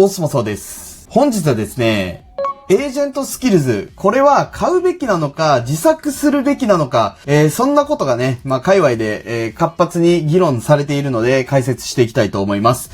オスモソです。本日はですね、エージェントスキルズ。これは買うべきなのか、自作するべきなのか、そんなことがね、界隈で、活発に議論されているので、解説していきたいと思います。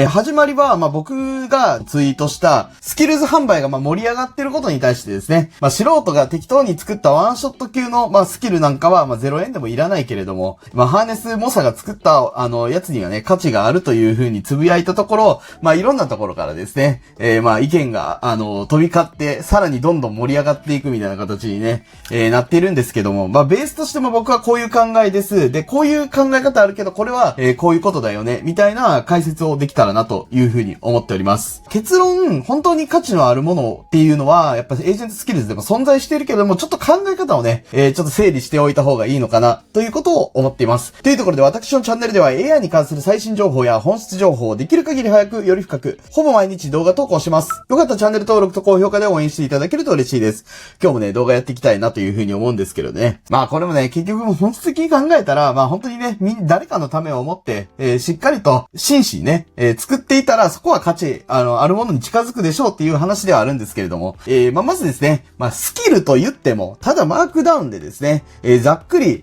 始まりは、僕がツイートした、スキルズ販売が盛り上がってることに対してですね、素人が適当に作ったワンショット級の、スキルなんかは、0円でもいらないけれども、ハーネスモサが作った、やつにはね、価値があるという風につぶやいたところ、いろんなところからですね、意見が、飛び交って、さらにどんどん盛り上がっていくみたいな形にね、なっているんですけども、ベースとしても僕はこういう考えです。で、こういう考え方あるけど、これは、こういうことだよね、みたいな解説をできたらなというふうに思っております。結論、本当に価値のあるものっていうのは、やっぱりエージェントスキルズでも存在しているけれども、ちょっと考え方をね、ちょっと整理しておいた方がいいのかな、ということを思っています。というところで私のチャンネルでは AI に関する最新情報や本質情報をできる限り早くより深く、ほぼ毎日動画投稿します。よかったらチャンネル登録と高評価で応援していただけると嬉しいです。今日もね、動画やっていきたいなというふうに思うんですけどね。これもね、結局本質的に考えたら、本当にね、誰かのためを思って、しっかりと真摯にね、作っていたら、そこは価値、あるものに近づくでしょうっていう話ではあるんですけれども、まずですね、スキルと言っても、ただマークダウンでですね、ざっくり、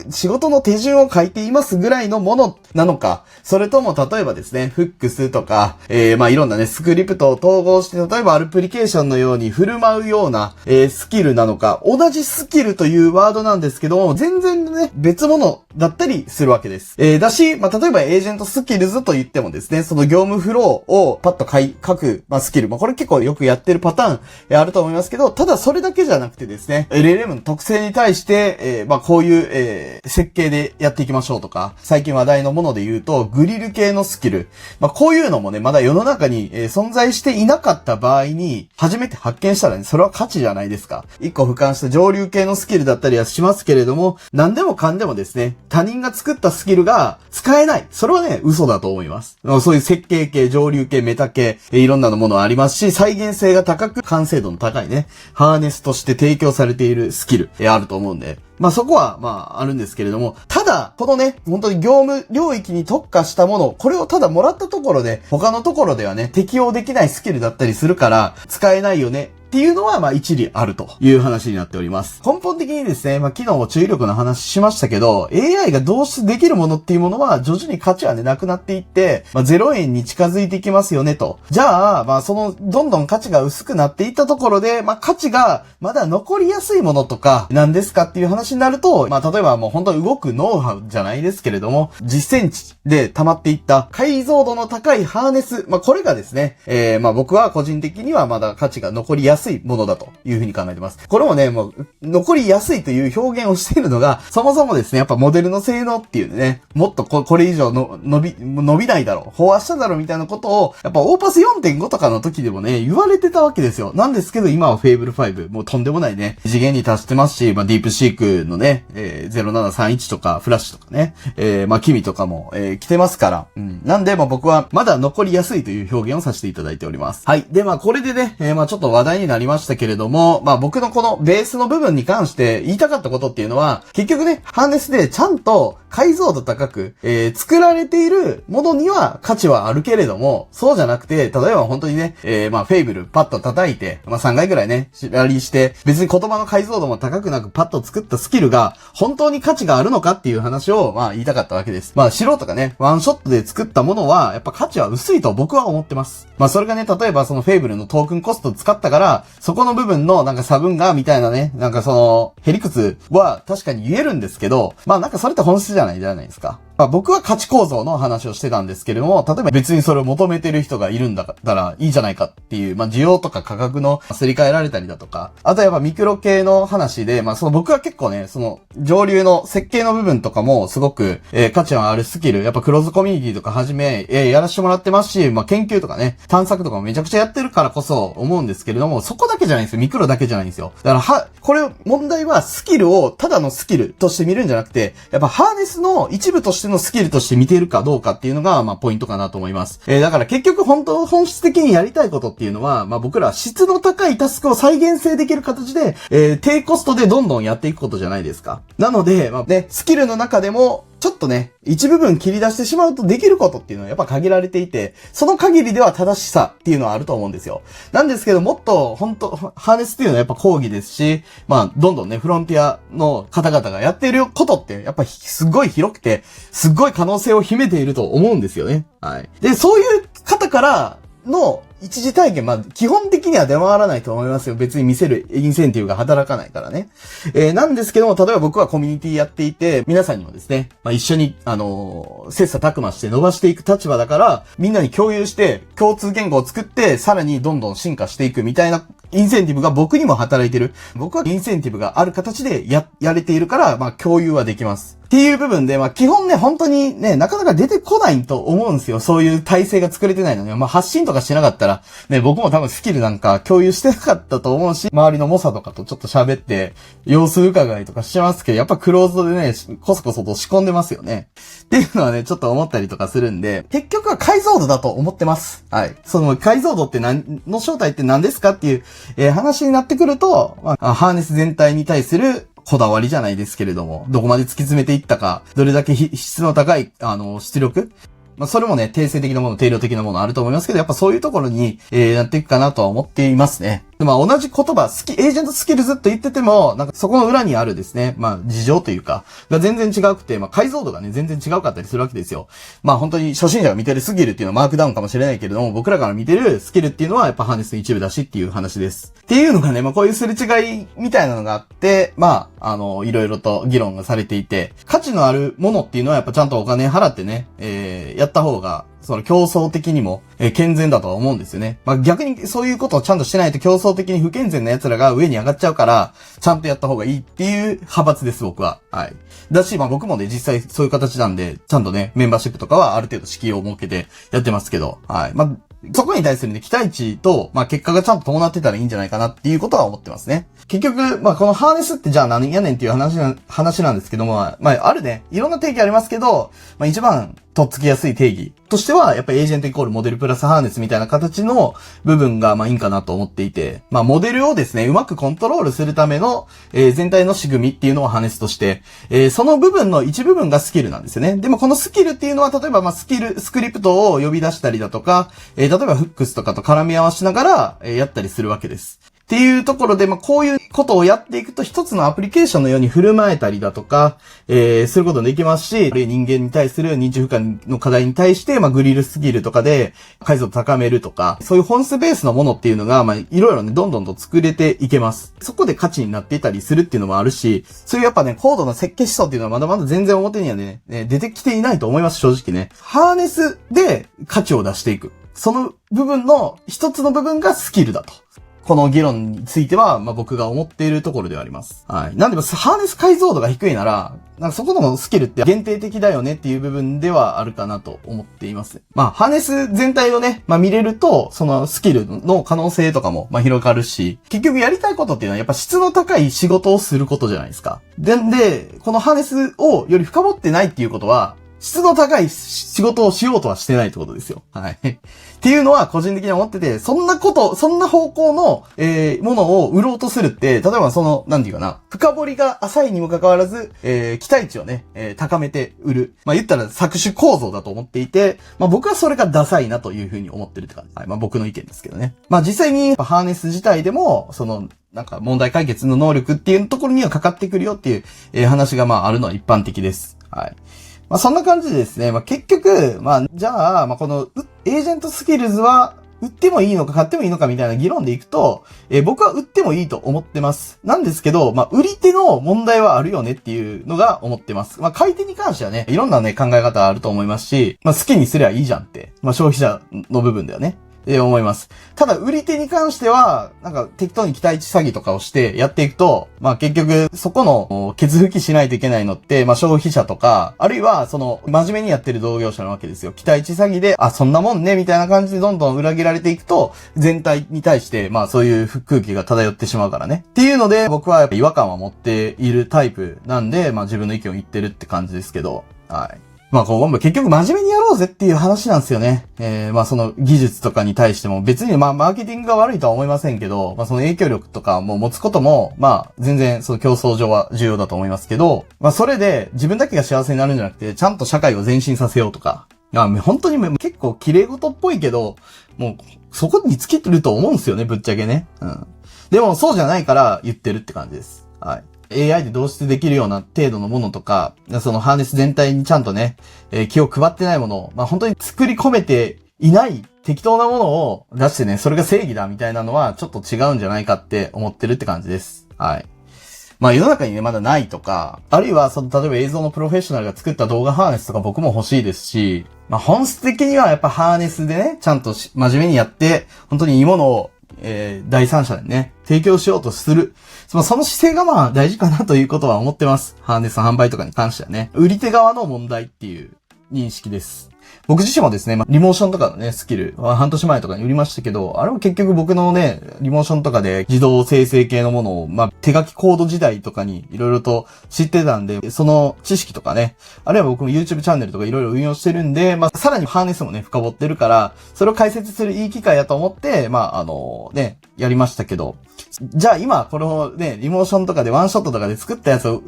仕事の手順を書いていますぐらいのものなのか、それとも例えばですね、フックスとか、いろんなね、スクリプトを統合して、例えばアルプリケーションのように振る舞うような、スキルなのか、同じスキルというワードなんですけども、全然ね、別物だったりするわけです。だし、例えばエージェントスキルズと言ってもですね、その業務フローをパッと書く、スキル。これ結構よくやってるパターン、あると思いますけど、ただそれだけじゃなくてですね、LLM の特性に対して、こういう、設計でやっていきましょうとか、最近話題のもので言うと、グリル系のスキル。こういうのもね、まだ世の中に、存在していなかった場合に、初めて発見したらね、それは価値じゃないですか。一個俯瞰した上流系のスキルだったりはしますけれども、何でもかんでもですね、他人が作ったスキルが使えない。それはね、嘘だと思います。そういう設計系、上流系、メタ系、いろんなものありますし、再現性が高く、完成度の高いね、ハーネスとして提供されているスキル、あると思うんで。そこは、あるんですけれども、ただ、このね、本当に業務領域に特化したもの、これをただもらったところで、他のところではね、適用できないスキルだったりするから、使えないよね。っていうのは、一理あるという話になっております。根本的にですね、昨日も注意力の話しましたけど、AI が導出できるものっていうものは、徐々に価値はね、なくなっていって、0円に近づいていきますよねと。じゃあ、どんどん価値が薄くなっていったところで、価値がまだ残りやすいものとか、何ですかっていう話になると、例えばもう本当に動くノウハウじゃないですけれども、実践値で溜まっていった解像度の高いハーネス、これがですね、僕は個人的にはまだ価値が残りやすいものだというふうに考えてます。これもね、残りやすいという表現をしているのが、そもそもですね、やっぱモデルの性能っていうね、もっとこれ以上の伸びないだろう、飽和しただろうみたいなことを、やっぱオーパス 4.5 とかの時でもね、言われてたわけですよ。なんですけど、今はフェーブル5、もうとんでもないね、次元に達してますし、ディープシークのね、0731とか、フラッシュとかね、キミとかも、来てますから、なんで、僕はまだ残りやすいという表現をさせていただいております。はい。で、これでね、ちょっと話題になりましたけれども、僕のこのベースの部分に関して言いたかったことっていうのは、結局ね、ハーネスでちゃんと解像度高く、作られているものには価値はあるけれども、そうじゃなくて、例えば本当にね、フェイブルパッと叩いて、3回ぐらいね、ラリーして、別に言葉の解像度も高くなくパッと作ったスキルが、本当に価値があるのかっていう話を、言いたかったわけです。素人がね、ワンショットで作ったものは、やっぱ価値は薄いと僕は思ってます。それがね、例えばそのフェイブルのトークンコストを使ったから、そこの部分の差分が、みたいなね、へりくつは確かに言えるんですけど、それって本質じゃないですか。僕は価値構造の話をしてたんですけれども、例えば別にそれを求めてる人がいるんだったらいいじゃないかっていう、需要とか価格のすり替えられたりだとか、あとやっぱミクロ系の話で、僕は結構ね、上流の設計の部分とかもすごく、価値のあるスキル、やっぱクローズコミュニティとかはじめ、やらせてもらってますし、研究とかね、探索とかもめちゃくちゃやってるからこそ思うんですけれども、そこだけじゃないんですよ。ミクロだけじゃないんですよ。だからこれ問題はスキルをただのスキルとして見るんじゃなくて、やっぱハーネスの一部としてのスキルとして見ているかどうかっていうのが、ポイントかなと思います。だから結局本質的にやりたいことっていうのは、僕らは質の高いタスクを再現性できる形で、低コストでどんどんやっていくことじゃないですか。なので、スキルの中でも、ちょっとね、一部分切り出してしまうとできることっていうのはやっぱ限られていて、その限りでは正しさっていうのはあると思うんですよ。なんですけど、もっと、本当ハーネスっていうのはやっぱ講義ですし、まあ、どんどんね、フロンティアの方々がやっていることって、やっぱすごい広くて、すっごい可能性を秘めていると思うんですよね。はい。で、そういう方からの、一時体験、まあ、基本的には出回らないと思いますよ。別に見せるインセンティブが働かないからね。なんですけども、例えば僕はコミュニティやっていて、皆さんにもですね、まあ、一緒に、切磋琢磨して伸ばしていく立場だから、みんなに共有して、共通言語を作って、さらにどんどん進化していくみたいなインセンティブが僕にも働いてる。僕はインセンティブがある形でやれているから、まあ、共有はできます。っていう部分で、まあ、基本ね、本当にね、なかなか出てこないと思うんですよ。そういう体制が作れてないのに。まあ、発信とかしてなかったら、ね、僕も多分スキルなんか共有してなかったと思うし、周りの猛者とかとちょっと喋って、様子伺いとかしてますけど、やっぱクローズドでね、コソコソと仕込んでますよね。っていうのはね、ちょっと思ったりとかするんで、結局は解像度だと思ってます。はい。その解像度っての正体って何ですかっていう、話になってくると、まあ、ハーネス全体に対するこだわりじゃないですけれども、どこまで突き詰めていったか、どれだけ質の高い、出力、まあ、それもね、定性的なもの、定量的なものあると思いますけど、やっぱそういうところに、なっていくかなとは思っていますね。でまあ、同じ言葉、エージェントスキルズって言ってても、なんかそこの裏にあるですね、まあ、事情というか、が全然違くて、まあ、解像度がね、全然違うかったりするわけですよ。まあ、本当に初心者が見てるスキルっていうのはマークダウンかもしれないけれども、僕らから見てるスキルっていうのはやっぱハーネスの一部だしっていう話です。っていうのがね、まあ、こういうすれ違いみたいなのがあって、まあ、いろいろと議論がされていて、価値のあるものっていうのはやっぱちゃんとお金払ってね、やった方が、その競争的にも、健全だとは思うんですよね。まあ、逆にそういうことをちゃんとしてないと競争的に不健全な奴らが上に上がっちゃうから、ちゃんとやった方がいいっていう派閥です、僕は。はい。だし、まあ僕もね、実際そういう形なんで、ちゃんとね、メンバーシップとかはある程度敷居を設けてやってますけど、はい。まあ、そこに対するね、期待値と、まあ結果がちゃんと伴ってたらいいんじゃないかなっていうことは思ってますね。結局、まあこのハーネスってじゃあ何やねんっていう話なんですけども、まああるね、いろんな定義ありますけど、まあ一番とっつきやすい定義としては、やっぱりエージェントイコールモデルプラスハーネスみたいな形の部分がまあいいんかなと思っていて、まあモデルをですね、うまくコントロールするための、全体の仕組みっていうのをハーネスとして、その部分の一部分がスキルなんですよね。でもこのスキルっていうのは、例えばまあスクリプトを呼び出したりだとか、例えばフックスとかと絡み合わせながら、やったりするわけです。っていうところで、まあ、こういうことをやっていくと一つのアプリケーションのように振る舞えたりだとか、することができますし、人間に対する認知負荷の課題に対して、まあ、グリルスキルとかで解像度高めるとか、そういう本質ベースのものっていうのが、まあ、いろいろね、どんどんと作れていけます。そこで価値になっていたりするっていうのもあるし、そういうやっぱね、高度な設計思想っていうのはまだまだ全然表にはね、出てきていないと思います、正直ね。ハーネスで価値を出していく。その部分の一つの部分がスキルだと。この議論については、まあ、僕が思っているところではあります。はい。なんでも、ハーネス解像度が低いなら、なんかそこのスキルって限定的だよねっていう部分ではあるかなと思っています。まあ、ハーネス全体をね、まあ見れると、そのスキルの可能性とかも、まあ広がるし、結局やりたいことっていうのはやっぱ質の高い仕事をすることじゃないですか。で、このハーネスをより深掘ってないっていうことは、質の高い仕事をしようとはしてないってことですよ。はい。っていうのは個人的に思ってて、そんな方向の、ものを売ろうとするって、例えばなんていうかな、深掘りが浅いにもかかわらず、期待値をね、高めて売る。まあ言ったら搾取構造だと思っていて、まあ僕はそれがダサいなというふうに思ってるって感じ。はい。まあ僕の意見ですけどね。まあ実際にハーネス自体でも、なんか問題解決の能力っていうところにはかかってくるよっていう、話がまああるのは一般的です。はい。まあそんな感じでですね、まあ結局、まあじゃあ、まあこのエージェントスキルズは売ってもいいのか買ってもいいのかみたいな議論でいくと、僕は売ってもいいと思ってます。なんですけど、まあ売り手の問題はあるよねっていうのが思ってます。まあ買い手に関してはね、いろんなね考え方あると思いますし、まあ好きにすりゃいいじゃんって、まあ消費者の部分ではね。思います。ただ、売り手に関しては、なんか適当に期待値詐欺とかをしてやっていくと、まあ結局、そこの、ケツ拭きしないといけないのって、まあ消費者とか、あるいは、真面目にやってる同業者なわけですよ。期待値詐欺で、あ、そんなもんね、みたいな感じでどんどん裏切られていくと、全体に対して、まあそういう空気が漂ってしまうからね。っていうので、僕はやっぱ違和感は持っているタイプなんで、まあ自分の意見を言ってるって感じですけど、はい。まあこう、結局真面目にやろうぜっていう話なんですよね。まあその技術とかに対しても別にまあマーケティングが悪いとは思いませんけど、まあその影響力とかも持つことも、まあ全然その競争上は重要だと思いますけど、まあそれで自分だけが幸せになるんじゃなくて、ちゃんと社会を前進させようとか、本当に結構綺麗事っぽいけど、もうそこに尽きてると思うんですよね、ぶっちゃけね。うん。でもそうじゃないから言ってるって感じです。はい。AI で導出できるような程度のものとか、そのハーネス全体にちゃんとね、気を配ってないものを、まあ本当に作り込めていない適当なものを出してね、それが正義だみたいなのはちょっと違うんじゃないかって思ってるって感じです。はい。まあ世の中にね、まだないとか、あるいは例えば映像のプロフェッショナルが作った動画ハーネスとか僕も欲しいですし、まあ本質的にはやっぱハーネスでね、ちゃんと真面目にやって、本当にいいものを第三者にね、提供しようとする。その姿勢がまあ大事かなということは思ってます。ハーネス販売とかに関してはね。売り手側の問題っていう認識です。僕自身もですね、リモーションとかのね、スキル、半年前とかに売りましたけど、あれも結局僕のね、リモーションとかで自動生成系のものを、手書きコード時代とかにいろいろと知ってたんで、その知識とかね、あるいは僕も YouTube チャンネルとかいろいろ運用してるんで、さらにハーネスもね、深掘ってるから、それを解説するいい機会だと思って、やりましたけど、じゃあ今、このね、リモーションとかでワンショットとかで作ったやつを、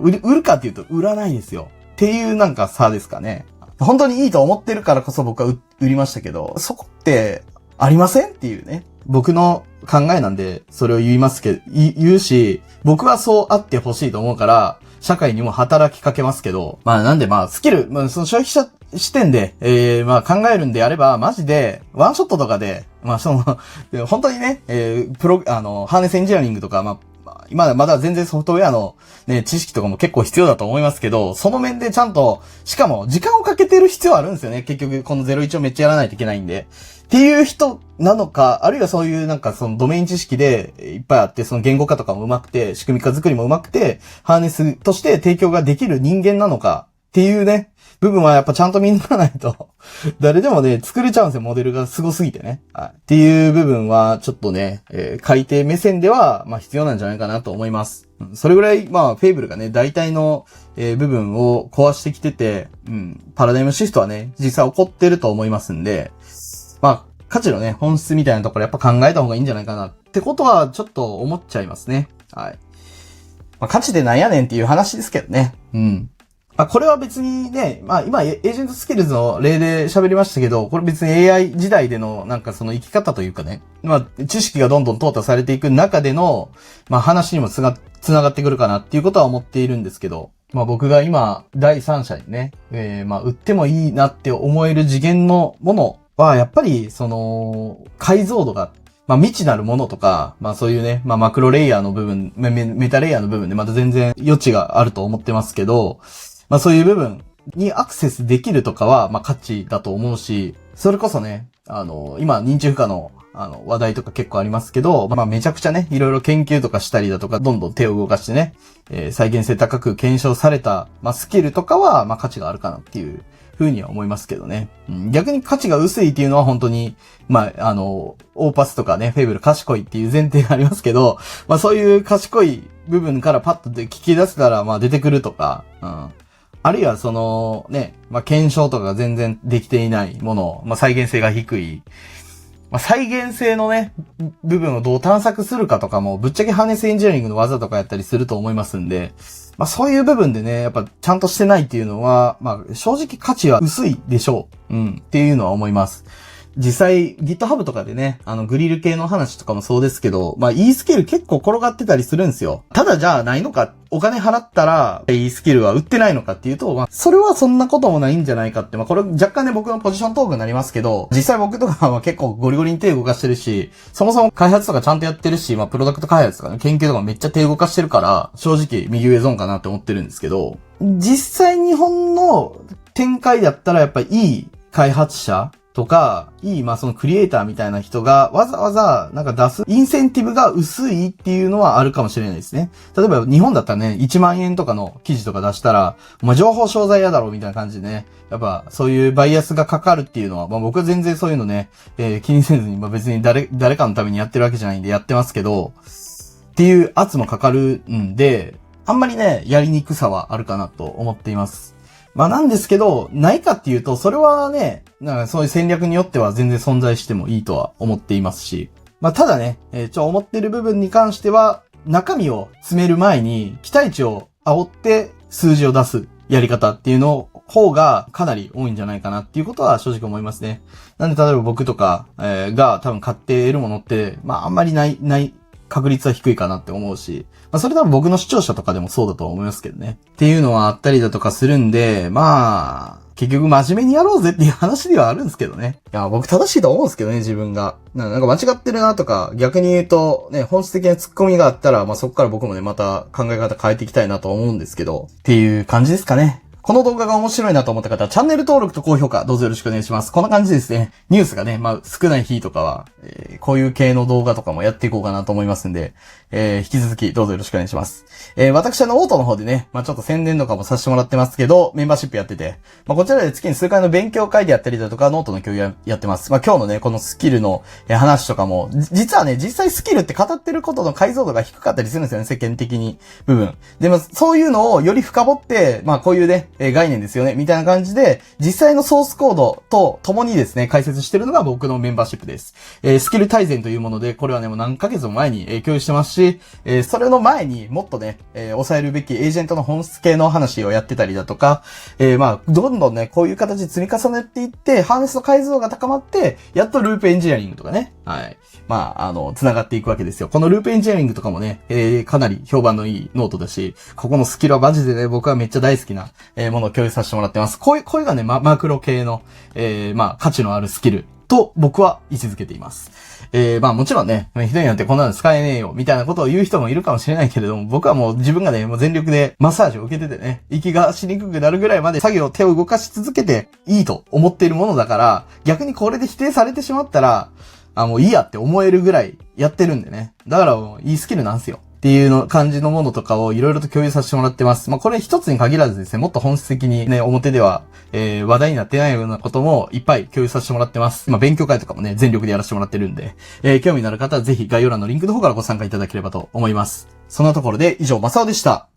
売るかっていうと売らないですよ。っていうなんか差ですかね。本当にいいと思ってるからこそ僕は売りましたけど、そこってありませんっていうね。僕の考えなんで、それを言うし、僕はそうあってほしいと思うから、社会にも働きかけますけど、なんでスキル、その消費者視点で、考えるんであれば、マジで、ワンショットとかで、本当にね、ハーネスエンジニアリングとか、今まだ全然ソフトウェアのね、知識とかも結構必要だと思いますけど、その面でちゃんと、しかも時間をかけてる必要あるんですよね。結局、この01をめっちゃやらないといけないんで。っていう人なのか、あるいはそういうなんかそのドメイン知識でいっぱいあって、その言語化とかも上手くて、仕組み化作りも上手くて、ハーネスとして提供ができる人間なのかっていうね、部分はやっぱちゃんと見抜かないと、誰でもね、作れちゃうんですよ、モデルが凄すぎてね。はい。っていう部分は、ちょっとね、改定目線では、必要なんじゃないかなと思います。それぐらい、フェイブルがね、大体の、部分を壊してきてて、パラダイムシフトはね、実際起こってると思いますんで、価値のね、本質みたいなところやっぱ考えた方がいいんじゃないかなってことは、ちょっと思っちゃいますね。はい。価値でなんやねんっていう話ですけどね。これは別にね、今、エージェントスキルズの例で喋りましたけど、これ別に AI 時代でのなんかその生き方というかね、知識がどんどん淘汰されていく中での、話にもつながってくるかなっていうことは思っているんですけど、僕が今、第三者にね、売ってもいいなって思える次元のものは、やっぱり、その、解像度が未知なるものとか、そういうね、マクロレイヤーの部分、メタレイヤーの部分でまた全然余地があると思ってますけど、そういう部分にアクセスできるとかは、価値だと思うし、それこそね、今、認知負荷の、話題とか結構ありますけど、めちゃくちゃね、いろいろ研究とかしたりだとか、どんどん手を動かしてね、再現性高く検証された、スキルとかは、価値があるかなっていうふうには思いますけどね。逆に価値が薄いっていうのは本当に、オーパスとかね、フェイブル賢いっていう前提がありますけど、そういう賢い部分からパッとで聞き出せたら、出てくるとか、あるいはそのね、検証とかが全然できていないもの、再現性が低い。再現性のね、部分をどう探索するかとかも、ぶっちゃけハーネスエンジニアリングの技とかやったりすると思いますんで、そういう部分でね、やっぱちゃんとしてないっていうのは、正直価値は薄いでしょう。っていうのは思います。実際 GitHub とかでね、グリル系の話とかもそうですけど、E スキル結構転がってたりするんですよ。ただじゃあないのか、お金払ったら E スキルは売ってないのかっていうと、それはそんなこともないんじゃないかって、これ若干ね僕のポジショントークになりますけど、実際僕とかは結構ゴリゴリに手動かしてるし、そもそも開発とかちゃんとやってるし、プロダクト開発とかね、研究とかめっちゃ手動かしてるから、正直右上ゾーンかなって思ってるんですけど、実際日本の展開だったらやっぱりいい開発者とか、そのクリエイターみたいな人がわざわざなんか出すインセンティブが薄いっていうのはあるかもしれないですね。例えば日本だったらね、1万円とかの記事とか出したら、情報商材やだろみたいな感じでね、やっぱそういうバイアスがかかるっていうのは、僕は全然そういうのね、気にせずに、別に誰かのためにやってるわけじゃないんでやってますけど、っていう圧もかかるんで、あんまりね、やりにくさはあるかなと思っています。まあなんですけど、ないかっていうと、それはね、なんかそういう戦略によっては全然存在してもいいとは思っていますし、まあただね、思ってる部分に関しては、中身を詰める前に、期待値を煽って数字を出すやり方っていうの方がかなり多いんじゃないかなっていうことは正直思いますね。なんで例えば僕とか、が多分買って得るものって、まああんまりない確率は低いかなって思うし、まあそれ多分僕の視聴者とかでもそうだと思いますけどね。っていうのはあったりだとかするんで、まあ、結局真面目にやろうぜっていう話ではあるんですけどね。いや、僕正しいと思うんですけどね、自分が。なんか間違ってるなとか、逆に言うと、ね、本質的な突っ込みがあったら、まあそこから僕もね、また考え方変えていきたいなと思うんですけど、っていう感じですかね。この動画が面白いなと思った方はチャンネル登録と高評価どうぞよろしくお願いします。こんな感じですね。ニュースがね、まあ少ない日とかは、こういう系の動画とかもやっていこうかなと思いますんで、引き続きどうぞよろしくお願いします。私オートの方でね、まあちょっと宣伝とかもさせてもらってますけど、メンバーシップやってて、まあこちらで月に数回の勉強会でやったりだとか、ノートの共有やってます。まあ今日のね、このスキルの話とかも、実はね、実際スキルって語ってることの解像度が低かったりするんですよね、世間的に部分。でもそういうのをより深掘って、まあこういうね、概念ですよね。みたいな感じで、実際のソースコードと共にですね、解説してるのが僕のメンバーシップです。スキル大全というもので、これはね、もう何ヶ月も前に、共有してますし、それの前にもっとね、抑えるべきエージェントの本質系の話をやってたりだとか、まあ、どんどんね、こういう形で積み重ねていって、ハーネスの解像度が高まって、やっとループエンジニアリングとかね、はい。まあ、繋がっていくわけですよ。このループエンジニアリングとかもね、かなり評判のいいノートだし、ここのスキルはマジでね、僕はめっちゃ大好きな、ものを共有させてもらってます。これがね、マクロ系の、まあ、価値のあるスキルと僕は位置づけています。まあもちろんね、ひどいなんてこんなの使えねえよ、みたいなことを言う人もいるかもしれないけれども、僕はもう自分がね、もう全力でマッサージを受けててね、息がしにくくなるぐらいまで作業、手を動かし続けていいと思っているものだから、逆にこれで否定されてしまったら、もういいやって思えるぐらいやってるんでね。だからもういいスキルなんすよ。っていう感じのものとかをいろいろと共有させてもらってます。まあこれ一つに限らずですね、もっと本質的にね、表では、話題になってないようなこともいっぱい共有させてもらってます。まあ勉強会とかもね、全力でやらせてもらってるんで、興味のある方はぜひ概要欄のリンクの方からご参加いただければと思います。そんなところで以上、マサオでした。